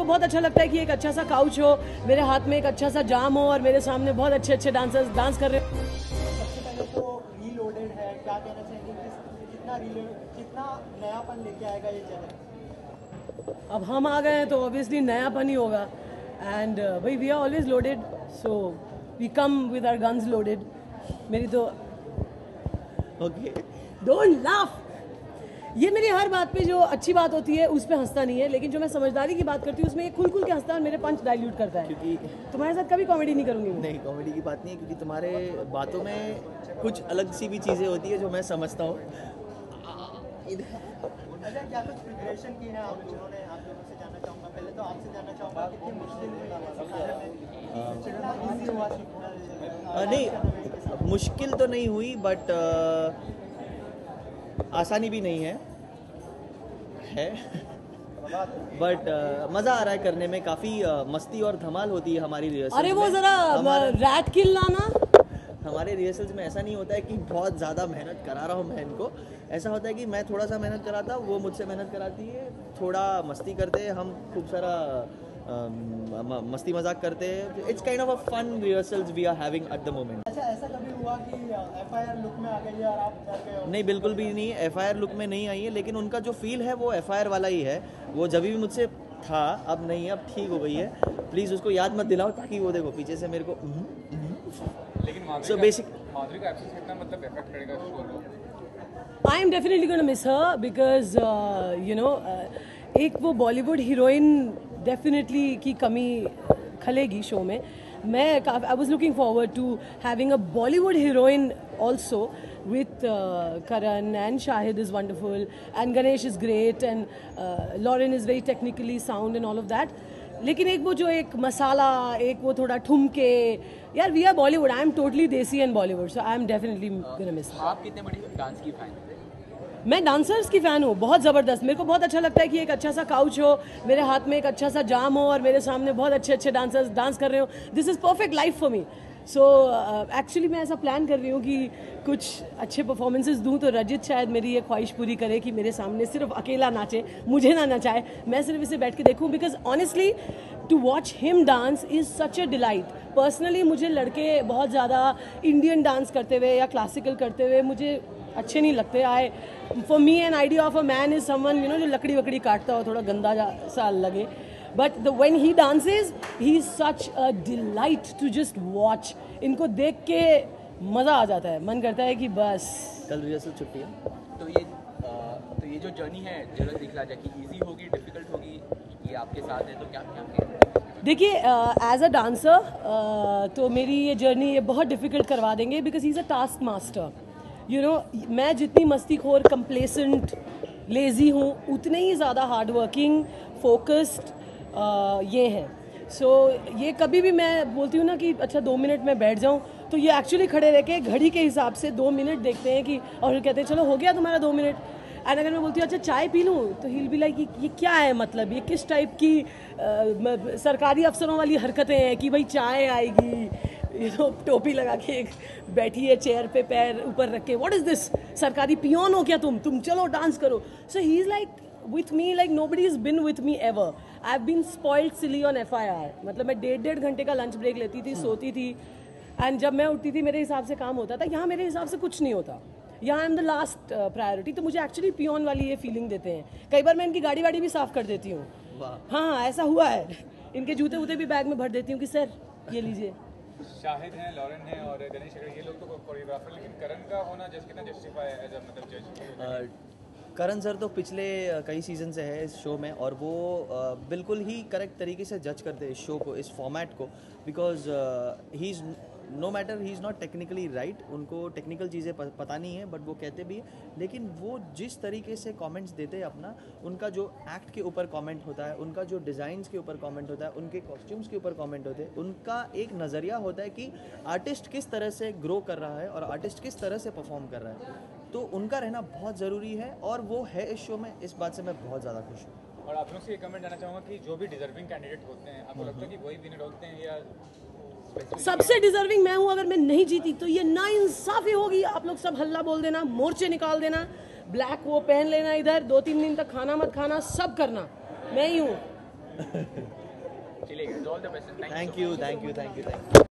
बहुत अच्छा लगता है कि एक अच्छा सा काउच हो, मेरे हाथ में एक अच्छा सा जाम हो और मेरे सामने बहुत अच्छे अच्छे डांसर्स डांस कर रहे हो। सबसे पहले तो रीलोडेड है, क्या कहना चाहेंगे कितना नयापन लेके आएगा ये चैनल? अब हम आ गए हैं तो ऑब्वियसली नयापन ही होगा एंड भाई we are always loaded, so we come with our guns loaded. मेरी तो ओके डोंट लाफ, ये मेरी हर बात पे जो अच्छी बात होती है उस पे हंसता नहीं है, लेकिन जो मैं समझदारी की बात करती हूँ उसमें खुल खुल के हंसता है और मेरे पंच डाइल्यूट करता है। क्योंकि तुम्हारे साथ कभी कॉमेडी नहीं करूँगी मैं। नहीं, कॉमेडी की बात नहीं है, क्योंकि तुम्हारे बातों में कुछ अलग सी भी चीज़ें होती है जो मैं समझता हूँ। अच्छा, क्या कुछ प्रिपरेशन की है आप लोगों ने? आप लोगों से जानना चाहूँगा, पहले तो आपसे जानना चाहूँगा कितनी मुश्किल हुई? नहीं, मुश्किल तो नहीं हुई, बट आसानी भी नहीं है बट मज़ा आ रहा है करने में। काफ़ी मस्ती और धमाल होती है हमारी रिहर्सल। अरे वो जरा रैट किल लाना। हमारे रिहर्सल्स में ऐसा नहीं होता है कि बहुत ज़्यादा मेहनत करा रहा हूँ मैं इनको। ऐसा होता है कि मैं थोड़ा सा मेहनत कराता हूँ, वो मुझसे मेहनत कराती है, थोड़ा मस्ती करते हैं, हम खूब सारा मस्ती मजाक करते हैं। It's kind of a fun rehearsals we are having at the moment. अच्छा, ऐसा कभी हुआ कि एफआईआर लुक में आ गई है और आप डर गए हो? नहीं, बिल्कुल भी नहीं, एफआईआर लुक में नहीं आई है, लेकिन उनका जो फील है वो एफआईआर वाला ही है। वो जब भी मुझसे था, अब नहीं है, अब ठीक हो गई है। प्लीज़ उसको याद मत दिलाओ, ताकि वो देखो पीछे से मेरे को। लेकिन सो बेसिक माधुरी का एब्सेंस कितना मतलब इफेक्ट करेगा शो को? आई am definitely gonna miss her because you know एक वो बॉलीवुड हीरोइन डेफिनेटली की कमी खलेगी शो में। मैं I was looking forward to having a Bollywood heroine also with Karan, and Shahid is wonderful, and Ganesh is great, and Lauren is very technically sound and all of that. लेकिन एक वो जो एक मसाला, एक वो थोड़ा ठुमके, यार we are Bollywood, I am totally desi and Bollywood, so I am definitely gonna miss. आप कितने बड़ी डांस की फैन? मैं डांसर्स की फ़ैन हूँ, बहुत ज़बरदस्त। मेरे को बहुत अच्छा लगता है कि एक अच्छा सा काउच हो, मेरे हाथ में एक अच्छा सा जाम हो और मेरे सामने बहुत अच्छे अच्छे डांसर्स डांस कर रहे हो। This is perfect life for me. So actually मैं ऐसा प्लान कर रही हूँ कि कुछ अच्छे परफॉर्मेंसेस दूँ, तो रजित शायद मेरी ये ख्वाहिश पूरी करे कि मेरे सामने सिर्फ अकेला नाचे, मुझे ना नचाए, मैं सिर्फ इसे बैठ के देखूँ। Because honestly to watch him dance is such a delight. Personally मुझे लड़के बहुत ज़्यादा इंडियन डांस करते हुए या क्लासिकल करते हुए मुझे अच्छे नहीं लगते। For me an idea of a man is someone you know जो लकड़ी वकड़ी काटता हो, थोड़ा गंदा सा लगे। But when he dances, he is such a delight to just watch. इनको देख के मज़ा आ जाता है, मन करता है कि बस कल रिहर्सल छुट्टी है। तो ये जो जर्नी है जरा दिखला जाए कि इजी होगी, डिफिकल्ट होगी, ये आपके साथ है तो क्या क्या? देखिए एज अ डांसर तो मेरी ये जर्नी ये बहुत डिफ़िकल्ट करवा देंगे, because he is a task master. You know मैं जितनी मस्तीखोर, कंप्लेसेंट, लेज़ी हूँ, उतने ही ज़्यादा हार्ड वर्किंग, फोकस्ड ये है। सो ये कभी भी मैं बोलती हूँ ना कि अच्छा 2 मिनट में बैठ जाऊँ, तो ये एक्चुअली खड़े रह के घड़ी के हिसाब से 2 मिनट देखते हैं कि, और फिर कहते हैं चलो हो गया तुम्हारा 2 मिनट। एंड अगर मैं बोलती हूँ अच्छा चाय पी लूँ, तो ही विल बी लाइक ये क्या है, मतलब ये किस टाइप की सरकारी अफसरों वाली हरकतें हैं कि भाई चाय आएगी, यू नो टोपी लगा के एक बैठी है चेयर पे, पैर ऊपर रख के, व्हाट इज दिस, सरकारी पियोन हो क्या तुम चलो डांस करो। So he is like with me like nobody has been with me ever. I've been spoiled silly on FIR. मतलब मैं 1.5 घंटे का लंच ब्रेक लेती थी, सोती थी, एंड जब मैं उठती थी मेरे हिसाब से काम होता था। यहाँ मेरे हिसाब से कुछ नहीं होता, यहाँ I am the last priority. तो मुझे एक्चुअली पियोन वाली ये फीलिंग देते हैं। कई बार मैं इनकी गाड़ी वाड़ी भी साफ़ कर देती हूँ। हाँ ऐसा हुआ है, इनके जूते वूते भी बैग में भर देती हूँ कि सर ये लीजिए। शाहिद हैं, लॉरेन हैं और गणेश, ये लोग तो कोरियोग्राफर, लेकिन करण का होना कितना जस्टिफाई है एज अ मतलब जज? करण सर तो पिछले कई सीज़न से है इस शो में, और वो बिल्कुल ही करेक्ट तरीके से जज करते हैं इस शो को, इस फॉर्मेट को। Because he is no matter, he is not technically right, उनको टेक्निकल चीज़ें पता नहीं है, बट वो कहते भी हैं। लेकिन वो जिस तरीके से कमेंट्स देते हैं अपना, उनका जो एक्ट के ऊपर कमेंट होता है, उनका जो डिज़ाइंस के ऊपर कमेंट होता है, उनके कॉस्ट्यूम्स के ऊपर कमेंट होते हैं, उनका एक नज़रिया होता है कि आर्टिस्ट किस तरह से ग्रो कर रहा है और आर्टिस्ट किस तरह से परफॉर्म कर रहा है। तो उनका रहना बहुत ज़रूरी है, और वो है इस शो में। इस बात से मैं बहुत ज़्यादा खुश हूँ। और आप लोग से ये कमेंट जाना चाहूँगा कि जो भी डिजर्विंग कैंडिडेट होते हैं, आपको लगता है कि वही विनर होते हैं, या सबसे डिजर्विंग मैं हूँ? अगर मैं नहीं जीती तो ये नाइंसाफी होगी। आप लोग सब हल्ला बोल देना, मोर्चे निकाल देना, ब्लैक वो पहन लेना, इधर 2-3 दिन तक खाना मत खाना, सब करना, मैं ही हूँ। चलिएगा, all the best, thank you thank you thank you thank you